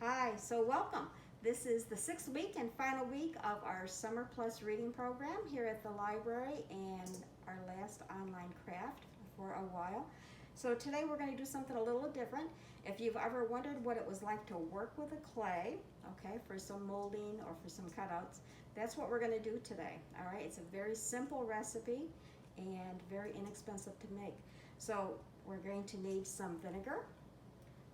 Hi, so welcome. This is the 6th week and final week of our Summer Plus reading program here at the library and our last online craft for a while. So today we're going to do something a little different. If you've ever wondered what it was like to work with a clay, okay, for some molding or for some cutouts, that's what we're going to do today. All right, it's a very simple recipe and very inexpensive to make. So we're going to need some vinegar,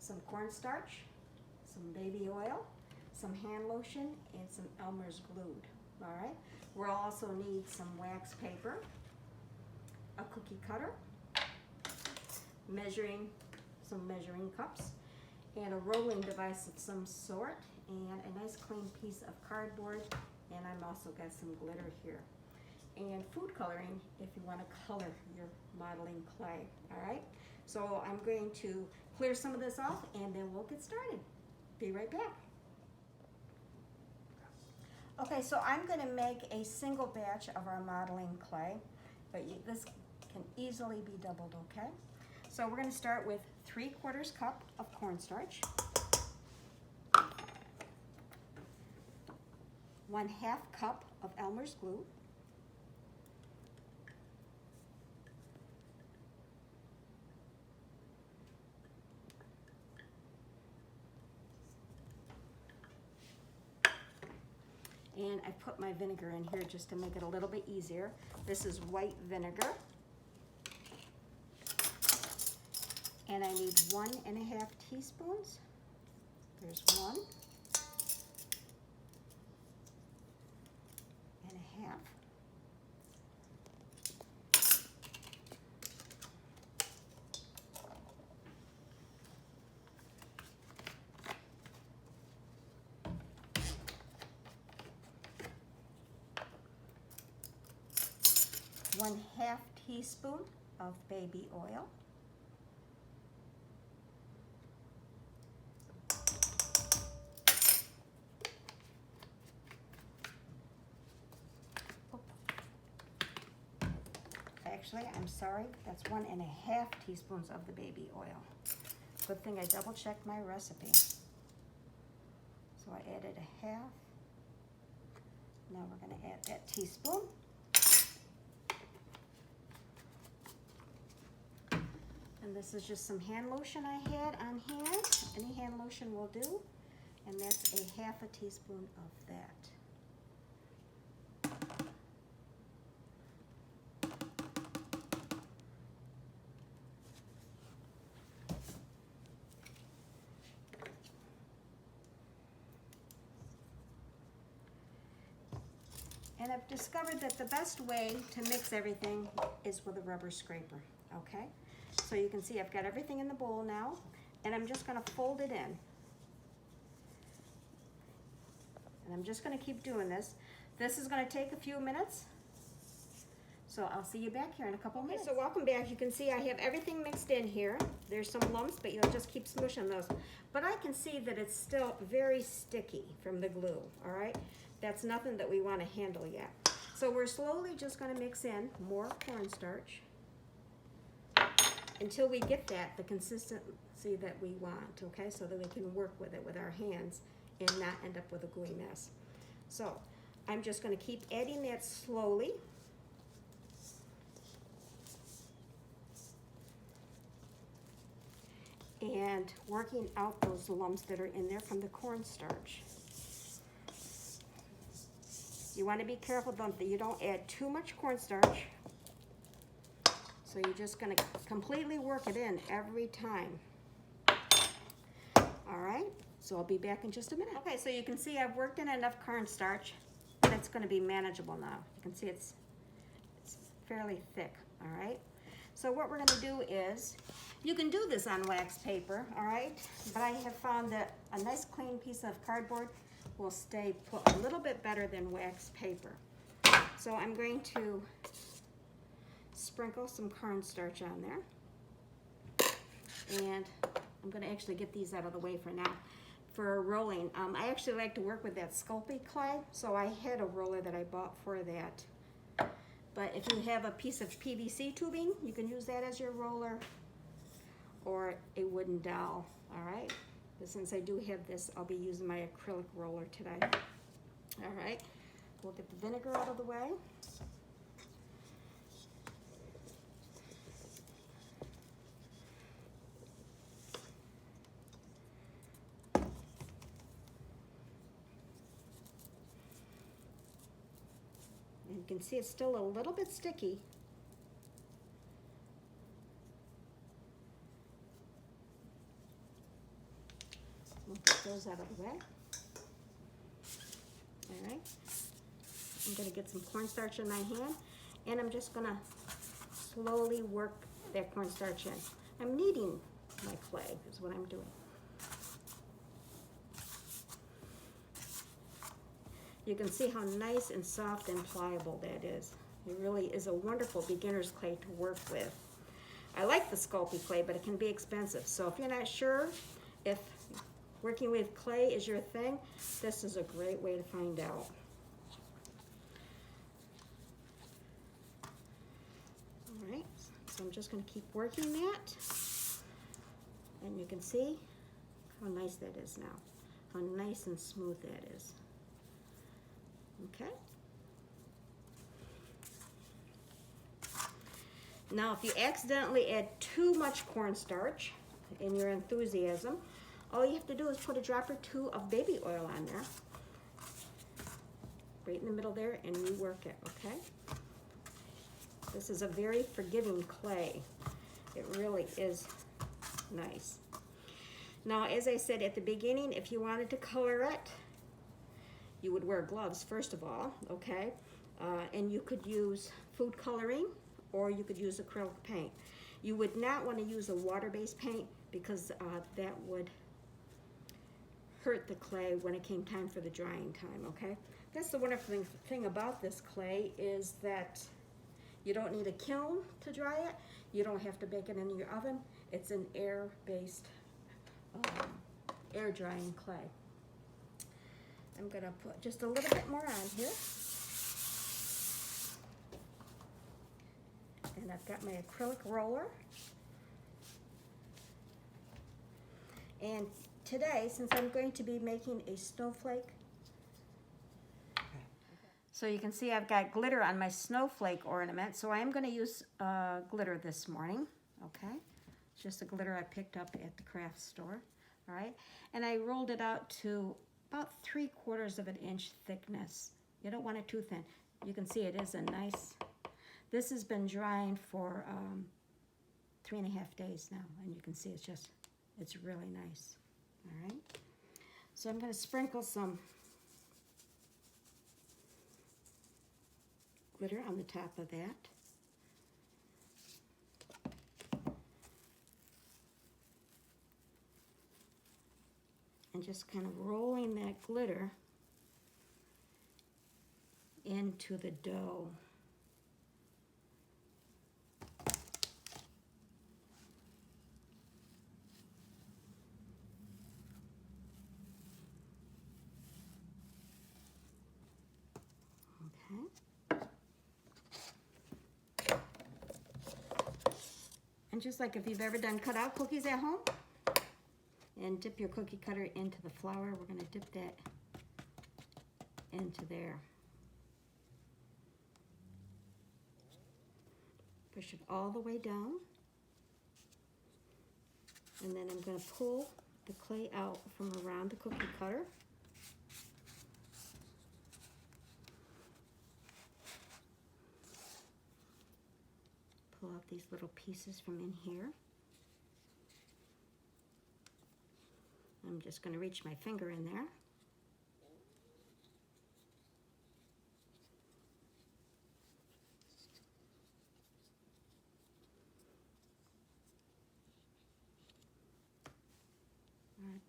some cornstarch, some baby oil, some hand lotion, and some Elmer's glued. All right. We'll also need some wax paper, a cookie cutter, some measuring cups, and a rolling device of some sort, and a nice clean piece of cardboard. And I'm also got some glitter here. And food coloring if you want to color your modeling clay. All right. So I'm going to clear some of this off, and then we'll get started. Be right back. Okay, so I'm going to make a single batch of our modeling clay, but this can easily be doubled, okay? So we're going to start with 3/4 cup of cornstarch, 1/2 cup of Elmer's glue, 1 and I put my vinegar in here just to make it a little bit easier. This is white vinegar. And I need 1.5 teaspoons. There's 1.5. 1/2 teaspoon of baby oil. Actually, I'm sorry, that's 1.5 teaspoons of the baby oil. Good thing I double checked my recipe. So I added 1/2. Now we're going to add that teaspoon. And this is just some hand lotion I had on hand. Any hand lotion will do. And that's 1/2 teaspoon of that. And I've discovered that the best way to mix everything is with a rubber scraper, okay? So you can see I've got everything in the bowl now, and I'm just gonna fold it in. And I'm just gonna keep doing this. This is gonna take a few minutes, so I'll see you back here in a couple minutes. So welcome back. You can see I have everything mixed in here. There's some lumps, but you'll just keep smushing those. But I can see that it's still very sticky from the glue, all right? That's nothing that we want to handle yet. So we're slowly just going to mix in more cornstarch until we get the consistency that we want, okay? So that we can work with it with our hands and not end up with a gooey mess. So I'm just going to keep adding that slowly. And working out those lumps that are in there from the cornstarch. You want to be careful that you don't add too much cornstarch. So you're just going to completely work it in every time. All right, so I'll be back in just a minute. Okay, so you can see I've worked in enough cornstarch that it's going to be manageable now. You can see it's fairly thick, all right? So what we're going to do is, you can do this on wax paper, all right? But I have found that a nice clean piece of cardboard will stay put a little bit better than wax paper. So I'm going to sprinkle some cornstarch on there. And I'm going to actually get these out of the way for now. For rolling, I actually like to work with that Sculpey clay, so I had a roller that I bought for that. But if you have a piece of PVC tubing, you can use that as your roller, or a wooden dowel, all right? But since I do have this, I'll be using my acrylic roller today. All right, we'll get the vinegar out of the way. And you can see it's still a little bit sticky. We'll get those out of the way. All right. I'm going to get some cornstarch in my hand, and I'm just going to slowly work that cornstarch in. I'm kneading my clay is what I'm doing. You can see how nice and soft and pliable that is. It really is a wonderful beginner's clay to work with. I like the Sculpey clay, but it can be expensive. So if you're not sure if working with clay is your thing, this is a great way to find out. All right, so I'm just going to keep working that. And you can see how nice that is now. How nice and smooth that is. Okay. Now, if you accidentally add too much cornstarch in your enthusiasm, all you have to do is put a drop or two of baby oil on there, right in the middle there, and rework it, okay? This is a very forgiving clay. It really is nice. Now, as I said at the beginning, if you wanted to color it, you would wear gloves, first of all, okay? And you could use food coloring, or you could use acrylic paint. You would not want to use a water-based paint because that would hurt the clay when it came time for the drying time, okay? That's the wonderful thing about this clay is that you don't need a kiln to dry it. You don't have to bake it in your oven. It's an air-based, air drying clay. I'm gonna put just a little bit more on here. And I've got my acrylic roller. And today, since I'm going to be making a snowflake, so you can see I've got glitter on my snowflake ornament, so I am going to use glitter this morning, okay? It's just the glitter I picked up at the craft store, all right? And I rolled it out to about 3/4 of an inch thickness. You don't want it too thin. You can see it is a nice, this has been drying for 3.5 days now, and you can see it's really nice, all right? So I'm going to sprinkle some glitter on the top of that. And just kind of rolling that glitter into the dough. Okay. And just like if you've ever done cutout cookies at home, and dip your cookie cutter into the flour, we're going to dip that into there. Push it all the way down. And then I'm going to pull the clay out from around the cookie cutter. Pull out these little pieces from in here. I'm just going to reach my finger in there. All right.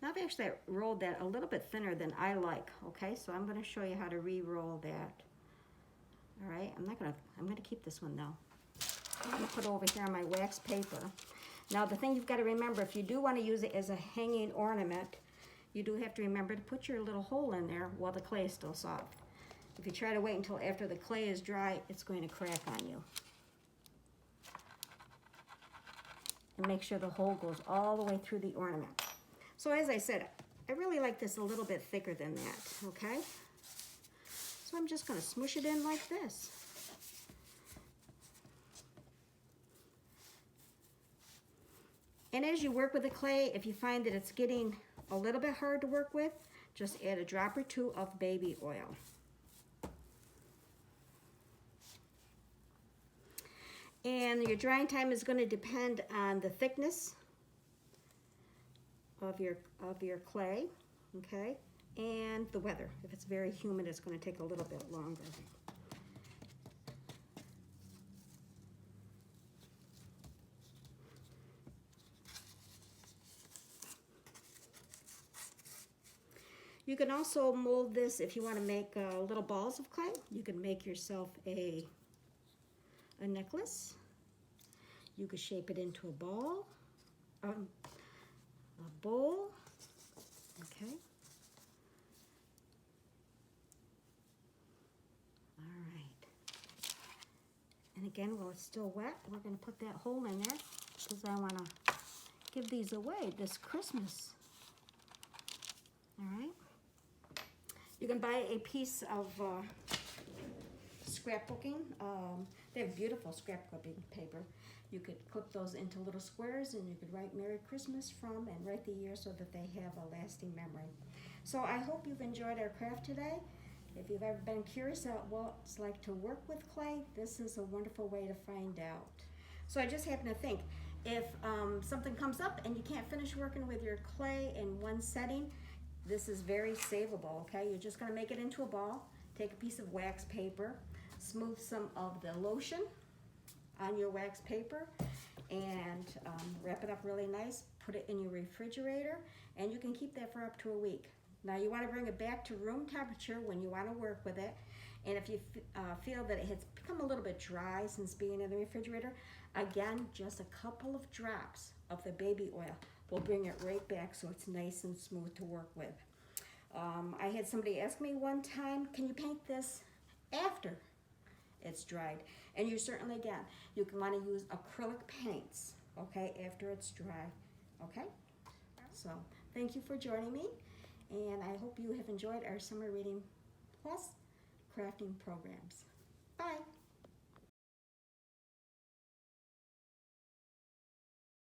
Now I've actually rolled that a little bit thinner than I like, okay? So I'm going to show you how to re-roll that. All right, I'm going to keep this one though. I'm going to put it over here on my wax paper. Now the thing you've got to remember, if you do want to use it as a hanging ornament, you do have to remember to put your little hole in there while the clay is still soft. If you try to wait until after the clay is dry, it's going to crack on you. And make sure the hole goes all the way through the ornament. So as I said, I really like this a little bit thicker than that, okay? So I'm just gonna smoosh it in like this. And as you work with the clay, if you find that it's getting a little bit hard to work with, just add a drop or two of baby oil. And your drying time is going to depend on the thickness of your clay, okay? And the weather. If it's very humid, it's going to take a little bit longer. You can also mold this if you want to make little balls of clay. You can make yourself a necklace. You could shape it into a ball, a bowl, okay. All right. And again, while it's still wet, we're going to put that hole in there because I want to give these away this Christmas. All right. You can buy a piece of scrapbooking. They have beautiful scrapbooking paper. You could clip those into little squares and you could write Merry Christmas from and write the year so that they have a lasting memory. So I hope you've enjoyed our craft today. If you've ever been curious about what it's like to work with clay, this is a wonderful way to find out. So I just happen to think, if something comes up and you can't finish working with your clay in one setting, this is very savable, okay? You're just gonna make it into a ball, take a piece of wax paper, smooth some of the lotion on your wax paper, and wrap it up really nice, put it in your refrigerator, and you can keep that for up to a week. Now you wanna bring it back to room temperature when you wanna work with it, and if you feel that it has become a little bit dry since being in the refrigerator, again, just a couple of drops of the baby oil will bring it right back so it's nice and smooth to work with. I had somebody ask me one time, can you paint this after it's dried? And you certainly can. You can want to use acrylic paints, okay, after it's dry, okay? So thank you for joining me, and I hope you have enjoyed our Summer Reading Plus crafting programs. Bye.